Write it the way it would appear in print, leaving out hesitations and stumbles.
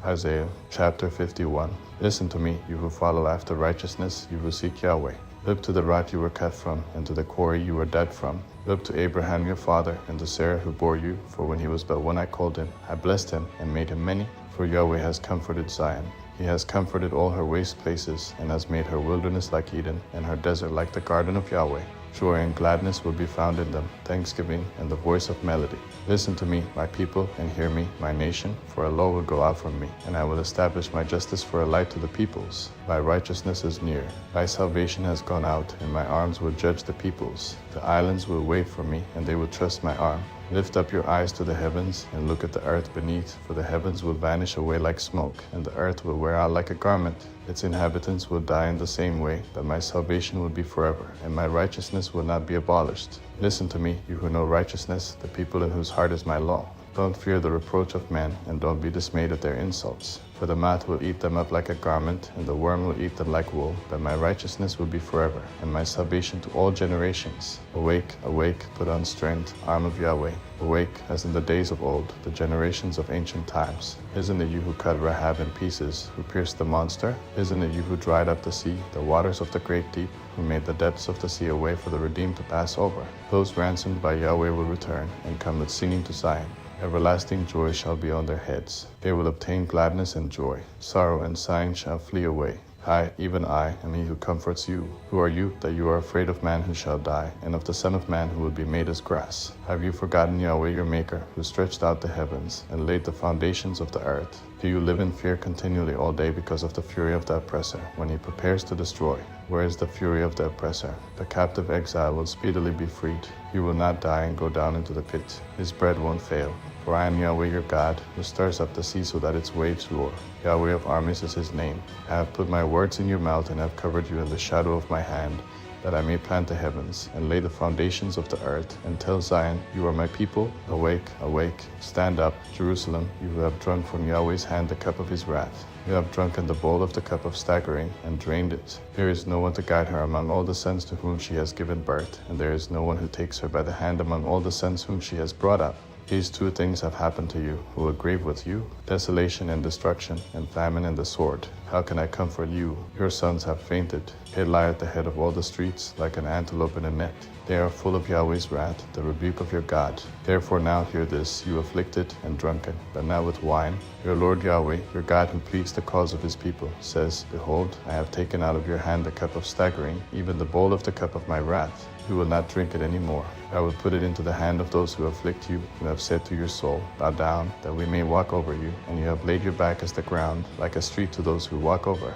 Isaiah chapter 51. Listen to me, you who follow after righteousness, you who seek Yahweh. Look to the rock you were cut from, and to the quarry you were dug from. Look to Abraham your father, and to Sarah who bore you, for when he was but one I called him. I blessed him, and made him many, for Yahweh has comforted Zion. He has comforted all her waste places, and has made her wilderness like Eden, and her desert like the garden of Yahweh. Joy and gladness will be found in them, thanksgiving and the voice of melody. Listen to me, my people, and hear me, my nation, for a law will go out from me, and I will establish my justice for a light to the peoples. Thy righteousness is near, thy salvation has gone out, and my arms will judge the peoples. The islands will wait for me, and they will trust my arm. Lift up your eyes to the heavens, and look at the earth beneath, for the heavens will vanish away like smoke, and the earth will wear out like a garment. Its inhabitants will die in the same way, but my salvation will be forever, and my righteousness will not be abolished. Listen to me, you who know righteousness, the people in whose heart is my law. Don't fear the reproach of men, and don't be dismayed at their insults. For the moth will eat them up like a garment, and the worm will eat them like wool. But my righteousness will be forever, and my salvation to all generations. Awake, awake, put on strength, arm of Yahweh. Awake, as in the days of old, the generations of ancient times. Isn't it you who cut Rahab in pieces, who pierced the monster? Isn't it you who dried up the sea, the waters of the great deep, who made the depths of the sea a way for the redeemed to pass over? Those ransomed by Yahweh will return, and come with singing to Zion. Everlasting joy shall be on their heads. They will obtain gladness and joy. Sorrow and sighing shall flee away. I, even I, am he who comforts you. Who are you, that you are afraid of man who shall die, and of the Son of Man who will be made as grass? Have you forgotten Yahweh your Maker, who stretched out the heavens, and laid the foundations of the earth? Do you live in fear continually all day because of the fury of the oppressor, when he prepares to destroy? Where is the fury of the oppressor? The captive exile will speedily be freed. He will not die and go down into the pit. His bread won't fail. For I am Yahweh your God, who stirs up the sea so that its waves roar. Yahweh of armies is his name. I have put my words in your mouth, and have covered you in the shadow of my hand, that I may plant the heavens, and lay the foundations of the earth, and tell Zion, you are my people. Awake, awake, stand up, Jerusalem, you who have drunk from Yahweh's hand the cup of his wrath. You have drunken the bowl of the cup of staggering, and drained it. There is no one to guide her among all the sons to whom she has given birth, and there is no one who takes her by the hand among all the sons whom she has brought up. These two things have happened to you, who will grieve with you, desolation and destruction, and famine and the sword. How can I comfort you? Your sons have fainted. They lie at the head of all the streets, like an antelope in a net. They are full of Yahweh's wrath, the rebuke of your God. Therefore now hear this, you afflicted and drunken, but not with wine. Your Lord Yahweh, your God who pleads the cause of his people, says, Behold, I have taken out of your hand the cup of staggering, even the bowl of the cup of my wrath. You will not drink it any more. I will put it into the hand of those who afflict you, who have said to your soul, Bow down, that we may walk over you, and you have laid your back as the ground, like a street to those who walk over.